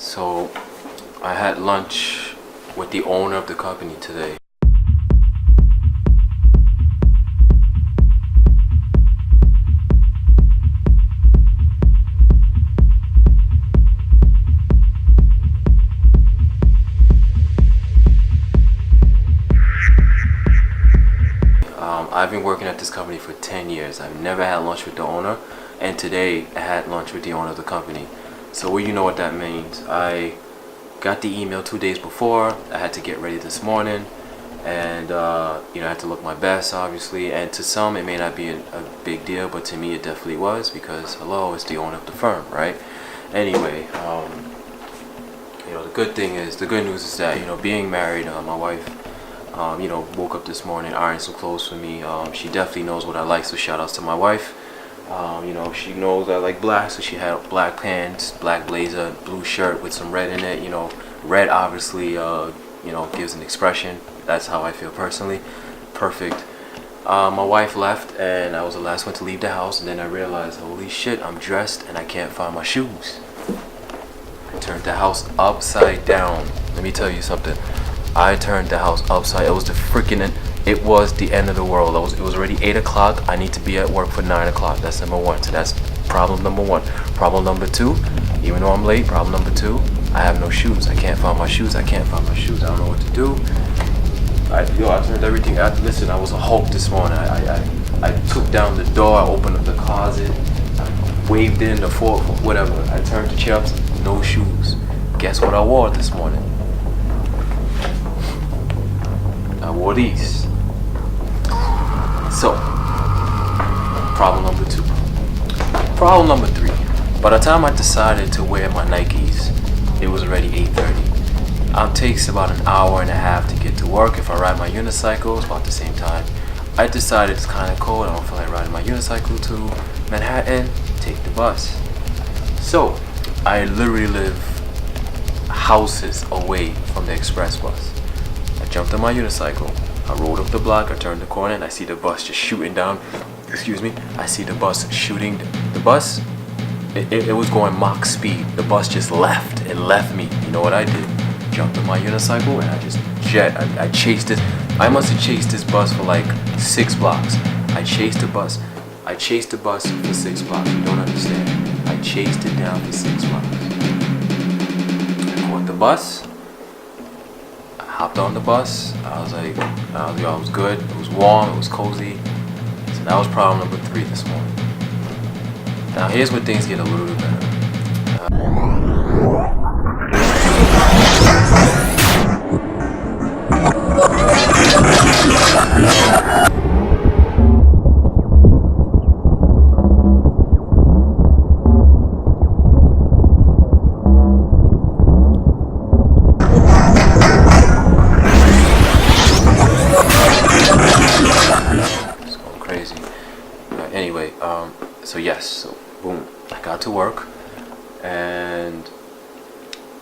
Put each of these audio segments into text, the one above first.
So I had lunch with the owner of the company today. I've been working at this company for 10 years. I've never had lunch with the owner, and today I had lunch with the owner of the company. So well, you know what that means. I got the email 2 days before. I had to get ready this morning, and I had to look my best, obviously. And to some, it may not be a big deal, but to me, it definitely was, because hello, it's the owner of the firm, right? Anyway, the good news is that being married, my wife, woke up this morning, ironed some clothes for me. She definitely knows what I like, so shout outs to my wife. She knows I like black, so she had black pants, black blazer, blue shirt with some red in it. Red obviously, gives an expression. That's how I feel personally. Perfect. My wife left, and I was the last one to leave the house, and then I realized, holy shit, I'm dressed and I can't find my shoes. I turned the house upside down. Let me tell you something. I turned the house upside. It was it was the end of the world. It was already 8 o'clock. I need to be at work for 9 o'clock. That's number one. So that's problem number one. Problem number two, even though I'm late, problem number two, I have no shoes. I can't find my shoes. I don't know what to do. I turned everything out. Listen, I was a Hulk this morning. I took down the door. I opened up the closet. I waved in the fork, whatever. I turned the chair up. No shoes. Guess what I wore this morning? I wore these. So, problem number two. Problem number three. By the time I decided to wear my Nikes, it was already 8:30. It takes about an hour and a half to get to work. If I ride my unicycle, it's about the same time. I decided it's kind of cold. I don't feel like riding my unicycle to Manhattan. Take the bus. So, I literally live houses away from the express bus. I jumped on my unicycle. I rolled up the block. I turned the corner, and I see the bus just shooting down. Excuse me. I see the bus shooting. The bus, it was going Mach speed. The bus just left. It left me. You know what I did? Jumped on my unicycle, and I just I chased it. I must have chased this bus for like 6 blocks. I chased the bus for 6 blocks. You don't understand. I chased it down for 6 blocks. I caught the bus. Hopped on the bus. I was good. It was warm. It was cozy. So that was problem number 3 this morning. Now here's where things get a little bit better. So boom, I got to work, and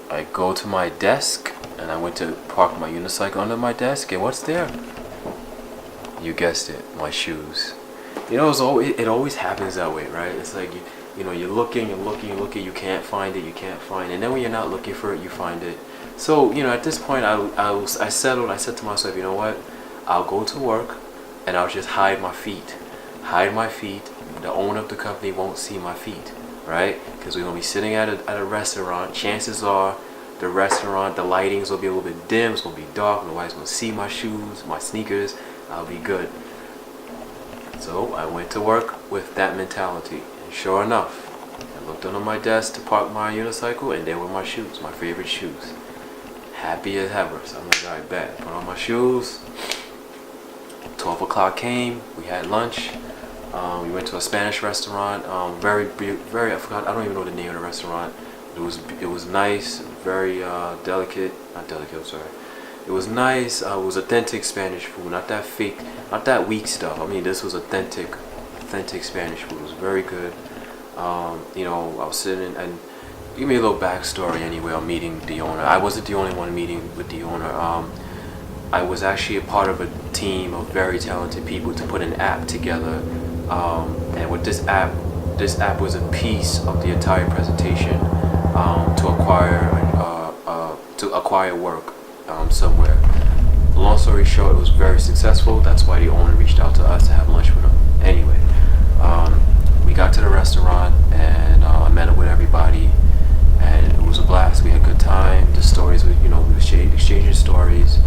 I go to my desk, and I went to park my unicycle under my desk, and what's there? You guessed it, my shoes. It always happens that way, right? It's like you're looking, you can't find it, and then when you're not looking for it, you find it. So at this point, I settled. I said to myself, you know what? I'll go to work, and I'll just hide my feet. The owner of the company won't see my feet, right? Because we're gonna be sitting at a restaurant. Chances are the restaurant, the lightings will be a little bit dim. It's gonna be dark. Nobody's gonna see my shoes, my sneakers. I'll be good. So I went to work with that mentality, and sure enough, I looked under my desk to park my unicycle, and there were my shoes, my favorite shoes. Happy as ever. So I'm like, all right, bet. Put on my shoes. 12 o'clock came. We had lunch. We went to a Spanish restaurant. Very. I forgot. I don't even know the name of the restaurant. It was nice. Very delicate. Not delicate. I'm sorry. It was nice. It was authentic Spanish food. Not that fake. Not that weak stuff. I mean, this was authentic Spanish food. It was very good. I was sitting and give me a little backstory anyway on meeting the owner. I wasn't the only one meeting with the owner. I was actually a part of a team of very talented people to put an app together. And with this app was a piece of the entire presentation to acquire quiet work somewhere. Long story short, it was very successful. That's why the owner reached out to us to have lunch with him. Anyway, we got to the restaurant and I met up with everybody, and it was a blast. We had a good time. The stories, we were exchanging stories.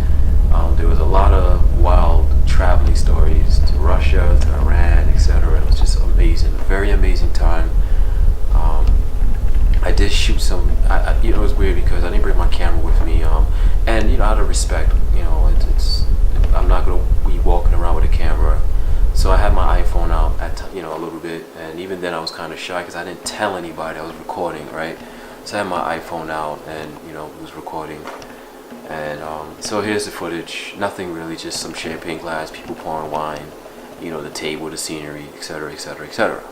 There was a lot of wild traveling stories to Russia, to Iran, etc. It was just amazing, a very amazing time. I did shoot some. It was weird because I didn't bring my camera with me, and out of respect, I'm not gonna be walking around with a camera, so I had my iPhone out at a little bit, and even then I was kind of shy because I didn't tell anybody I was recording, right? So I had my iPhone out and was recording, and so here's the footage. Nothing really, just some champagne glass, people pouring wine, the table, the scenery, etc., etc., etc.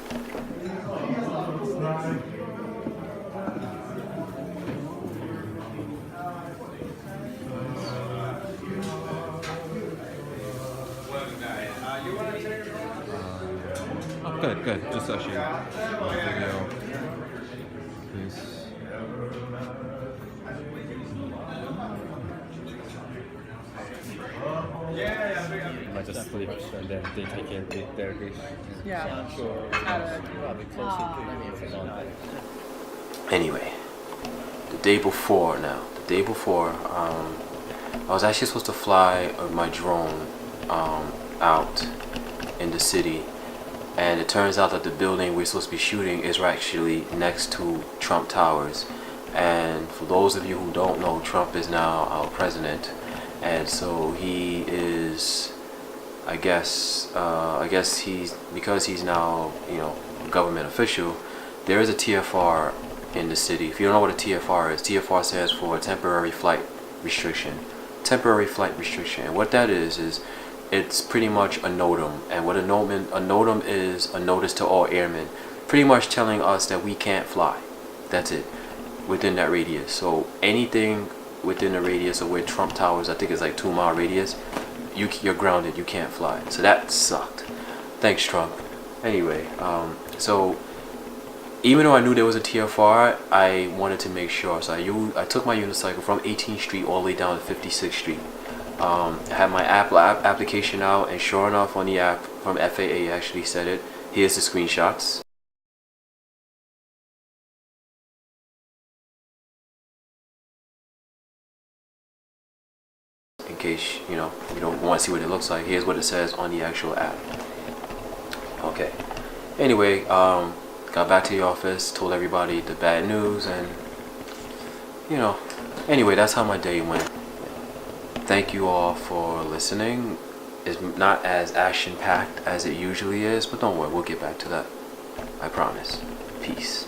Good. Just actually video, please. I just leave and then they take it with their dish. Yeah. Anyway, the day before, I was actually supposed to fly my drone out in the city, and it turns out that the building we're supposed to be shooting is actually next to Trump Towers. And for those of you who don't know, Trump is now our president, and so he is, I guess because he's now a government official, there is a TFR in the city. If you don't know what a TFR is, TFR stands for temporary flight restriction. And what that is it's pretty much a NOTAM. And what a NOTAM is, a notice to all airmen, pretty much telling us that we can't fly. That's it, within that radius. So anything within the radius of where Trump Towers, I think it's like 2-mile radius, you're grounded, you can't fly. So that sucked. Thanks, Trump. Anyway, so even though I knew there was a TFR, I wanted to make sure. So I took my unicycle from 18th Street all the way down to 56th Street. I had my application out, and sure enough, on the app from FAA actually said it. Here's the screenshots. In case you don't want to see what it looks like, here's what it says on the actual app. Okay. Anyway, got back to the office, told everybody the bad news, and anyway, that's how my day went. Thank you all for listening. It's not as action-packed as it usually is, but don't worry, we'll get back to that. I promise. Peace.